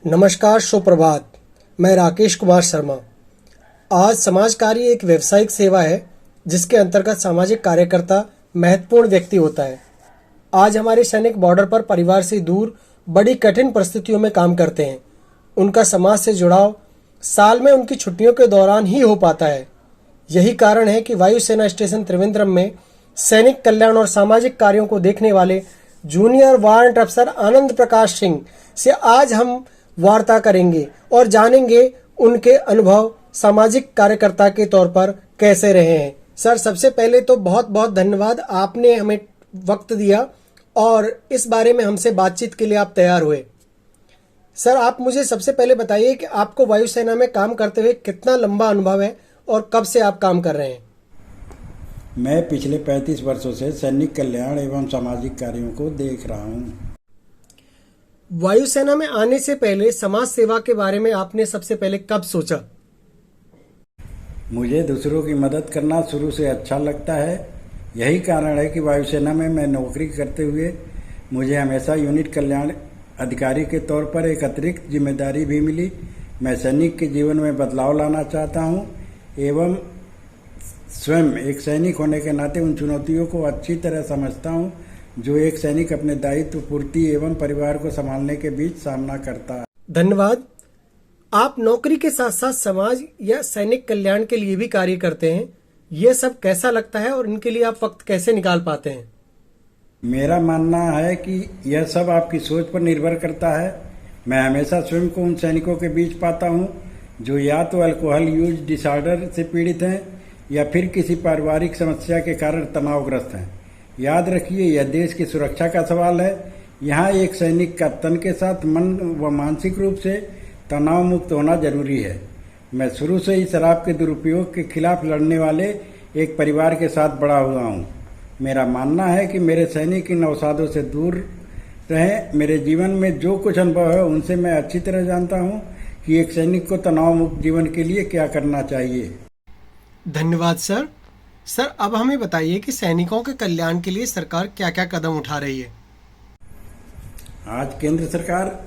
नमस्कार, सुप्रभात। मैं राकेश कुमार शर्मा। आज समाज कार्य एक व्यावसायिक सेवा है जिसके अंतर्गत सामाजिक कार्यकर्ता महत्वपूर्ण व्यक्ति होता है। आज हमारे सैनिक बॉर्डर पर परिवार से दूर बड़ी कठिन परिस्थितियों में काम करते हैं। उनका समाज से जुड़ाव साल में उनकी छुट्टियों के दौरान ही हो पाता है। यही कारण है कि वायुसेना स्टेशन त्रिवेंद्रम में सैनिक कल्याण और सामाजिक कार्यों को देखने वाले जूनियर वारंट अफसर आनंद प्रकाश सिंह से आज हम वार्ता करेंगे और जानेंगे उनके अनुभव सामाजिक कार्यकर्ता के तौर पर कैसे रहे हैं। सर, सबसे पहले तो बहुत बहुत धन्यवाद, आपने हमें वक्त दिया और इस बारे में हमसे बातचीत के लिए आप तैयार हुए। सर, आप मुझे सबसे पहले बताइए कि आपको वायुसेना में काम करते हुए कितना लंबा अनुभव है और कब से आप काम कर रहे हैं? मैं पिछले 35 वर्षों से सैनिक कल्याण एवं सामाजिक कार्यों को देख रहा हूँ। वायुसेना में आने से पहले समाज सेवा के बारे में आपने सबसे पहले कब सोचा? मुझे दूसरों की मदद करना शुरू से अच्छा लगता है। यही कारण है कि वायुसेना में मैं नौकरी करते हुए मुझे हमेशा यूनिट कल्याण अधिकारी के तौर पर एक अतिरिक्त जिम्मेदारी भी मिली। मैं सैनिक के जीवन में बदलाव लाना चाहता हूँ एवं स्वयं एक सैनिक होने के नाते उन चुनौतियों को अच्छी तरह समझता हूँ जो एक सैनिक अपने दायित्व पूर्ति एवं परिवार को संभालने के बीच सामना करता है। धन्यवाद। आप नौकरी के साथ साथ समाज या सैनिक कल्याण के लिए भी कार्य करते हैं। ये सब कैसा लगता है और इनके लिए आप वक्त कैसे निकाल पाते हैं? मेरा मानना है कि यह सब आपकी सोच पर निर्भर करता है। मैं हमेशा स्वयं को उन सैनिकों के बीच पाता हूँ जो या तो अल्कोहल यूज डिसऑर्डर से पीड़ित हैं या फिर किसी पारिवारिक समस्या के कारण तनावग्रस्त हैं। याद रखिए, यह देश की सुरक्षा का सवाल है। यहाँ एक सैनिक का तन के साथ मन व मानसिक रूप से तनाव मुक्त होना जरूरी है। मैं शुरू से ही शराब के दुरुपयोग के खिलाफ लड़ने वाले एक परिवार के साथ बड़ा हुआ हूँ। मेरा मानना है कि मेरे सैनिक इन अवसादों से दूर रहें। मेरे जीवन में जो कुछ अनुभव है उनसे मैं अच्छी तरह जानता हूँ कि एक सैनिक को तनाव मुक्त जीवन के लिए क्या करना चाहिए। धन्यवाद सर। सर, अब हमें बताइए कि सैनिकों के कल्याण के लिए सरकार क्या क्या कदम उठा रही है? आज केंद्र सरकार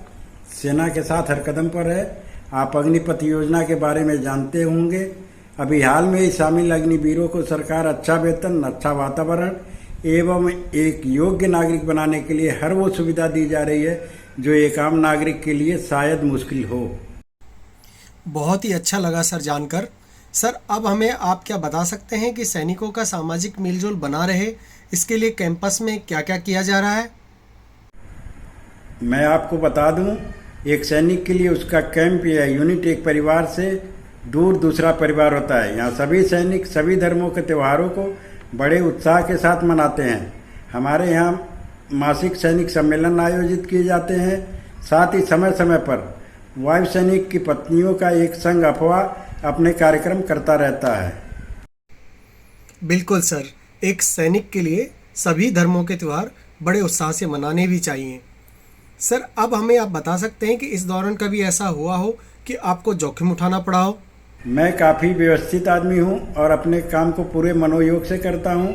सेना के साथ हर कदम पर है। आप अग्निपथ योजना के बारे में जानते होंगे। अभी हाल में ही शामिल अग्निवीरों को सरकार अच्छा वेतन, अच्छा वातावरण एवं एक योग्य नागरिक बनाने के लिए हर वो सुविधा दी जा रही है जो एक आम नागरिक के लिए शायद मुश्किल हो। बहुत ही अच्छा लगा सर जानकर। सर, अब हमें आप क्या बता सकते हैं कि सैनिकों का सामाजिक मेलजोल बना रहे, इसके लिए कैंपस में क्या क्या किया जा रहा है? मैं आपको बता दूं, एक सैनिक के लिए उसका कैंप या यूनिट एक परिवार से दूर दूसरा परिवार होता है। यहाँ सभी सैनिक सभी धर्मों के त्योहारों को बड़े उत्साह के साथ मनाते हैं। हमारे यहाँ मासिक सैनिक सम्मेलन आयोजित किए जाते हैं। साथ ही समय समय पर वायु सैनिक की पत्नियों का एक संघ अफवाह अपने कार्यक्रम करता रहता है। बिल्कुल सर, एक सैनिक के लिए सभी धर्मों के त्यौहार बड़े उत्साह से मनाने भी चाहिए। सर, अब हमें आप बता सकते हैं कि इस दौरान कभी ऐसा हुआ हो कि आपको जोखिम उठाना पड़ा हो? मैं काफ़ी व्यवस्थित आदमी हूं और अपने काम को पूरे मनोयोग से करता हूं।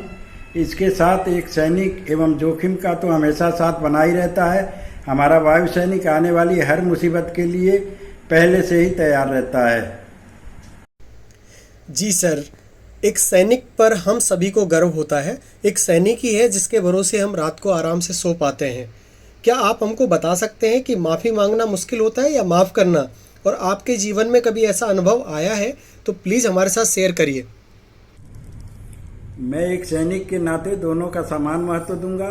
इसके साथ एक सैनिक एवं जोखिम का तो हमेशा साथ बना ही रहता है। हमारा वायु सैनिक आने वाली हर मुसीबत के लिए पहले से ही तैयार रहता है। जी सर, एक सैनिक पर हम सभी को गर्व होता है। एक सैनिक ही है जिसके भरोसे हम रात को आराम से सो पाते हैं। क्या आप हमको बता सकते हैं कि माफ़ी मांगना मुश्किल होता है या माफ़ करना, और आपके जीवन में कभी ऐसा अनुभव आया है तो प्लीज़ हमारे साथ शेयर करिए। मैं एक सैनिक के नाते दोनों का समान महत्व दूंगा,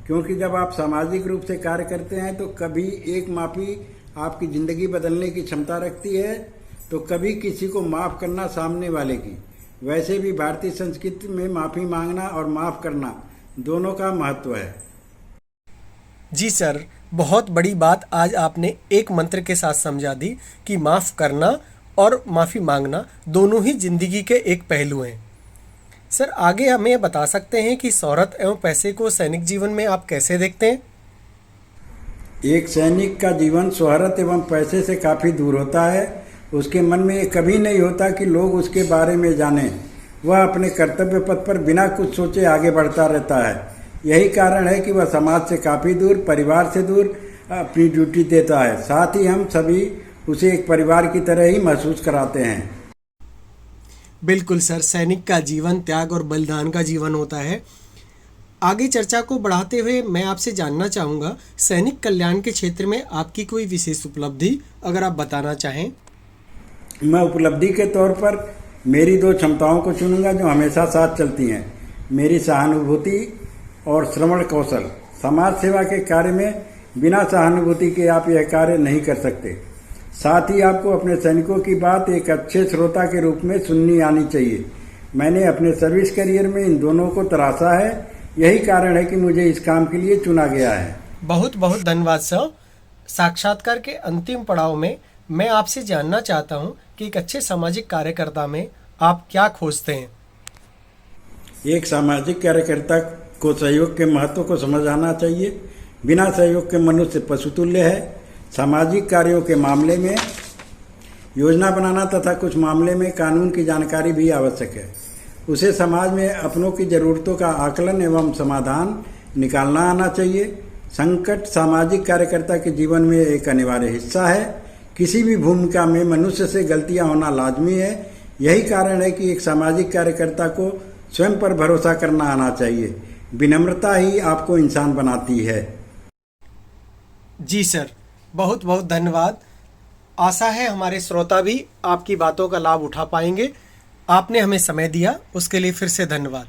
क्योंकि जब आप सामाजिक रूप से कार्य करते हैं तो कभी एक माफ़ी आपकी ज़िंदगी बदलने की क्षमता रखती है तो कभी किसी को माफ़ करना सामने वाले की। वैसे भी भारतीय संस्कृति में माफ़ी मांगना और माफ़ करना दोनों का महत्व है। जी सर, बहुत बड़ी बात आज आपने एक मंत्र के साथ समझा दी कि माफ़ करना और माफ़ी मांगना दोनों ही जिंदगी के एक पहलू हैं। सर, आगे हमें बता सकते हैं कि शोहरत एवं पैसे को सैनिक जीवन में आप कैसे देखते हैं? एक सैनिक का जीवन शोहरत एवं पैसे से काफ़ी दूर होता है। उसके मन में ये कभी नहीं होता कि लोग उसके बारे में जानें। वह अपने कर्तव्य पथ पर बिना कुछ सोचे आगे बढ़ता रहता है। यही कारण है कि वह समाज से काफ़ी दूर, परिवार से दूर अपनी ड्यूटी देता है। साथ ही हम सभी उसे एक परिवार की तरह ही महसूस कराते हैं। बिल्कुल सर, सैनिक का जीवन त्याग और बलिदान का जीवन होता है। आगे चर्चा को बढ़ाते हुए मैं आपसे जानना चाहूँगा, सैनिक कल्याण के क्षेत्र में आपकी कोई विशेष उपलब्धि अगर आप बताना चाहें। मैं उपलब्धि के तौर पर मेरी 2 क्षमताओं को चुनूंगा जो हमेशा साथ चलती हैं, मेरी सहानुभूति और श्रवण कौशल। समाज सेवा के कार्य में बिना सहानुभूति के आप यह कार्य नहीं कर सकते। साथ ही आपको अपने सैनिकों की बात एक अच्छे श्रोता के रूप में सुननी आनी चाहिए। मैंने अपने सर्विस करियर में इन दोनों को तराशा है। यही कारण है कि मुझे इस काम के लिए चुना गया है। बहुत बहुत धन्यवाद सर। साक्षात्कार के अंतिम पड़ाव में मैं आपसे जानना चाहता हूं कि एक अच्छे सामाजिक कार्यकर्ता में आप क्या खोजते हैं। एक सामाजिक कार्यकर्ता को सहयोग के महत्व को समझ आना चाहिए। बिना सहयोग के मनुष्य पशुतुल्य है। सामाजिक कार्यों के मामले में योजना बनाना तथा कुछ मामले में कानून की जानकारी भी आवश्यक है। उसे समाज में अपनों की जरूरतों का आकलन एवं समाधान निकालना आना चाहिए। संकट सामाजिक कार्यकर्ता के जीवन में एक अनिवार्य हिस्सा है। किसी भी भूमिका में मनुष्य से गलतियां होना लाजमी है। यही कारण है कि एक सामाजिक कार्यकर्ता को स्वयं पर भरोसा करना आना चाहिए। विनम्रता ही आपको इंसान बनाती है। जी सर, बहुत बहुत धन्यवाद। आशा है हमारे श्रोता भी आपकी बातों का लाभ उठा पाएंगे। आपने हमें समय दिया, उसके लिए फिर से धन्यवाद।